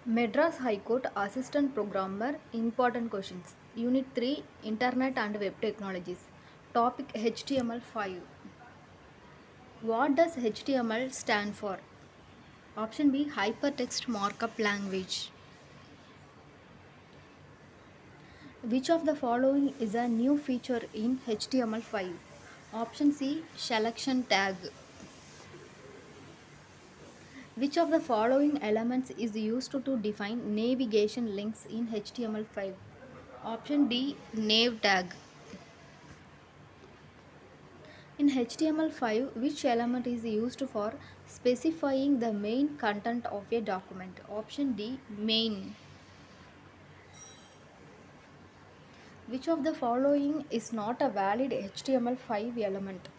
Madras High Court Assistant Programmer Important Questions. Unit 3 Internet and Web Technologies. Topic HTML5. What does HTML stand for? Option B Hypertext Markup Language. Which of the following is a new feature in HTML5? Option C Selection Tag. Which of the following elements is used to define navigation links in HTML5? Option D nav tag. In HTML5, which element is used for specifying the main content of a document? Option D main. Which of the following is not a valid HTML5 element?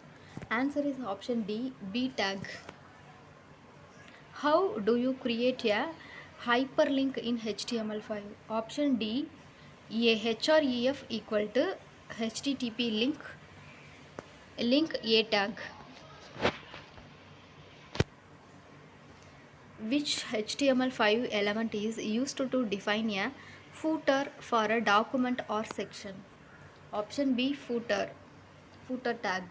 Answer is option D B tag. How do you create a hyperlink in HTML5? Option D a href equal to http link a tag. Which HTML5 element is used to define a footer for a document or section? Option B footer tag.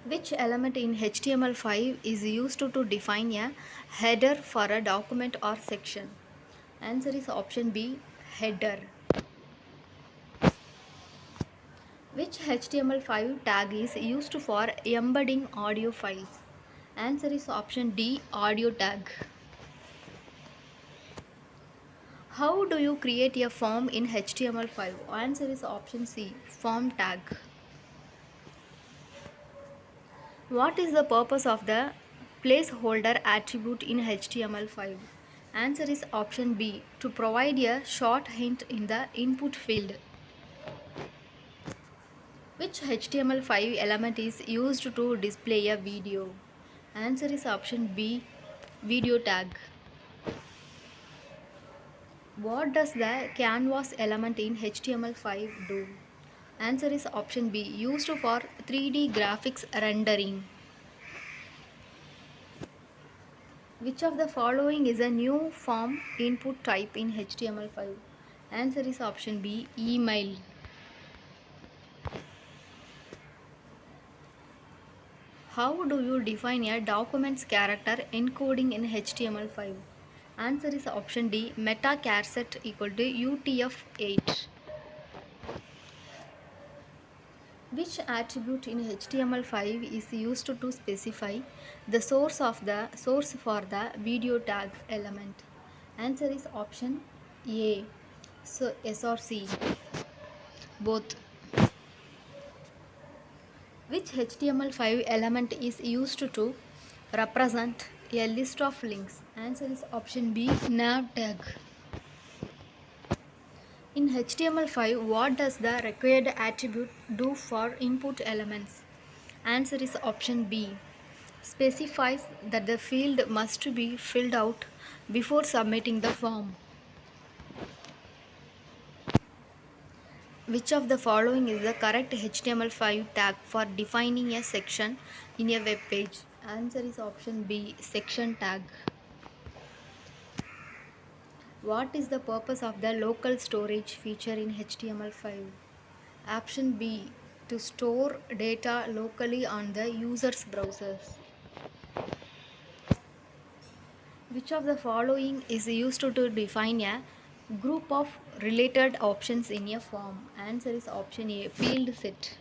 Which element in HTML5 is used to define a header for a document or section? Answer is option B header. Which HTML5 tag is used for embedding audio files? Answer is option D audio tag. How do you create a form in HTML5? Answer is option C form tag. What is the purpose of the placeholder attribute in HTML5? Answer is option B to provide a short hint in the input field. Which HTML5 element is used to display a video? Answer is option B video tag. What does the canvas element in HTML5 do? Answer is option B used for 3D graphics rendering. Which of the following is a new form input type in HTML5? Answer is option B email. How do you define a document's character encoding in HTML5? Answer is option D meta charset equal to UTF-8. Which attribute in HTML5 is used to specify the source for the video tag element? Answer is option A. So S or C. Both. Which HTML5 element is used to represent a list of links? Answer is option B nav tag. In HTML5, what does the required attribute do for input elements? Answer is option B. Specifies that the field must be filled out before submitting the form. Which of the following is the correct HTML5 tag for defining a section in a web page? Answer is option B section tag. What is the purpose of the local storage feature in HTML5? Option B to store data locally on the user's browsers. Which of the following is used to define a group of related options in a form? Answer is option A field set.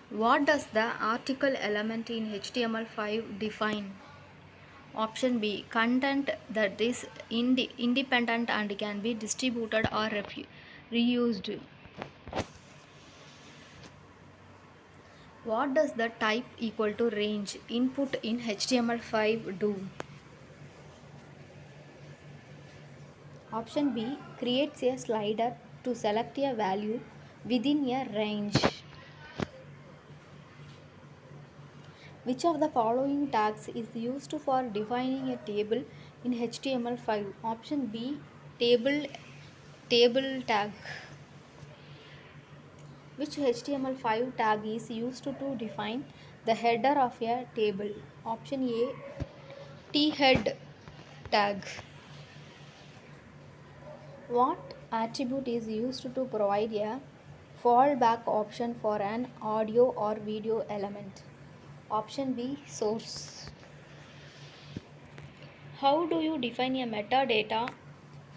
What does the article element in HTML5 define? Option B content that is independent and can be distributed or reused. What does the type equal to range input in HTML5 do? Option B creates a slider to select a value within a range. Which of the following tags is used for defining a table in HTML5? Option B table tag. Which HTML5 tag is used to define The header of a table. Option A, T-head tag. What attribute is used to provide a fallback option for an audio or video element? Option B, source. How do you define a metadata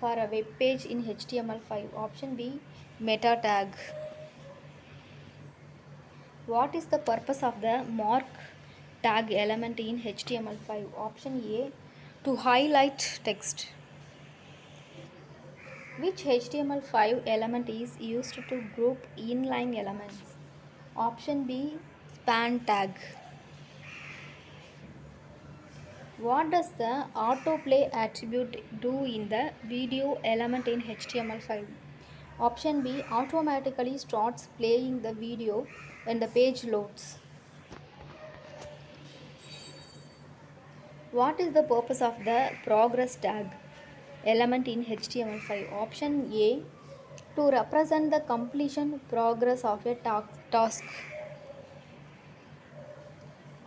for a web page in HTML5? Option B, meta tag. What is the purpose of the mark tag element in HTML5? Option A, to highlight text. Which HTML5 element is used to group inline elements? Option B, span tag. What does the autoplay attribute do in the video element in HTML5? Option B, automatically starts playing the video when the page loads. What is the purpose of the progress tag element in HTML5? Option A, to represent the completion progress of a task.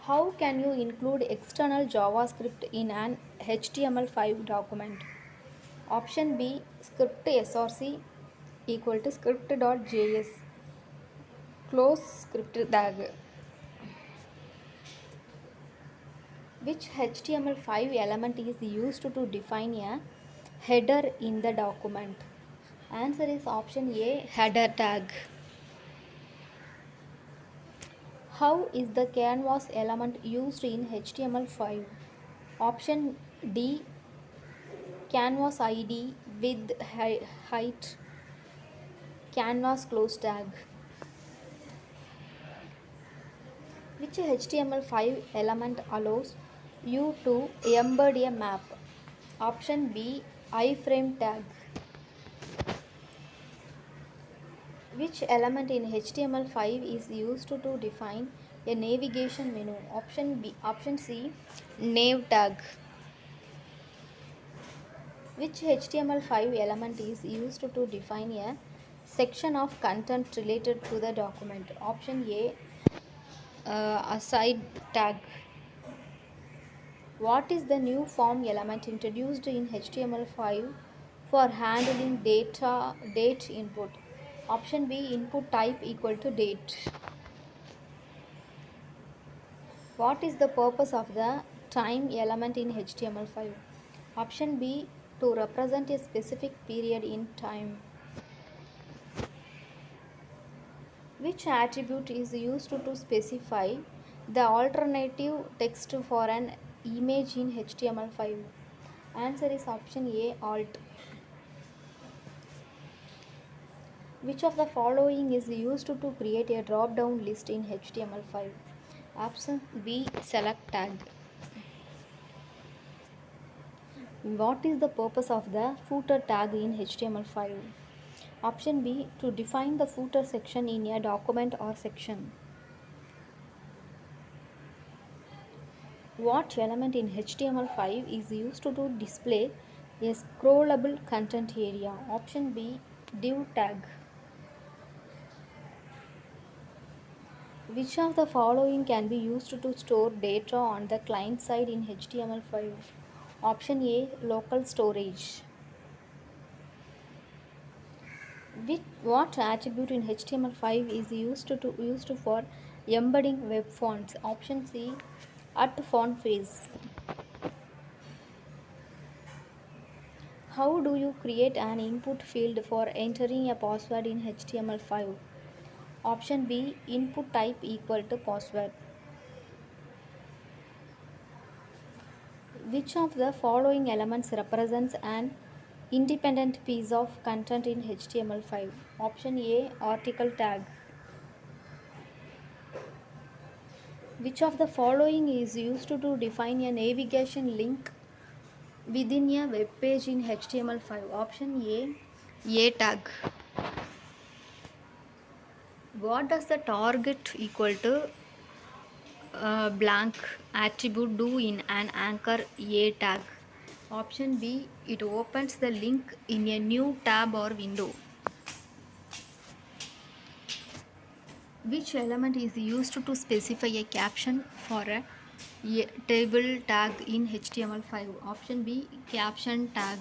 How can you include external JavaScript in an HTML5 document? Option B, script src equal to script.js close script tag. Which HTML5 element is used to define a header in the document? Answer is option A, header tag. How is the canvas element used in HTML5? Option D, canvas ID with height canvas close tag. Which HTML5 element allows you to embed a map? Option B, iframe tag. Which element in HTML5 is used to define a navigation menu? Option C, nav tag. Which HTML5 element is used to define a section of content related to the document? Option A, aside tag. What is the new form element introduced in HTML5 for handling date input? Option B, input type equal to date. What is the purpose of the time element in HTML5? Option B, to represent a specific period in time. Which attribute is used to specify the alternative text for an image in HTML5? Answer is option A, alt. Which of the following is used to create a drop-down list in HTML5? Option B, select tag. What is the purpose of the footer tag in HTML5? Option B, to define the footer section in a document or section. What element in HTML5 is used to display a scrollable content area? Option B, div tag. Which of the following can be used to store data on the client side in HTML5? Option A, local storage. What attribute in HTML5 is used for embedding web fonts? Option C, at font face. How do you create an input field for entering a password in HTML5? Option B, input type equal to password. Which of the following elements represents an independent piece of content in HTML5? Option A, article tag. Which of the following is used to define a navigation link within a web page in HTML5? Option A tag. What does the target equal to blank attribute do in an anchor A tag? Option B, it opens the link in a new tab or window. Which element is used to specify a caption for a table tag in HTML5? Option B, caption tag.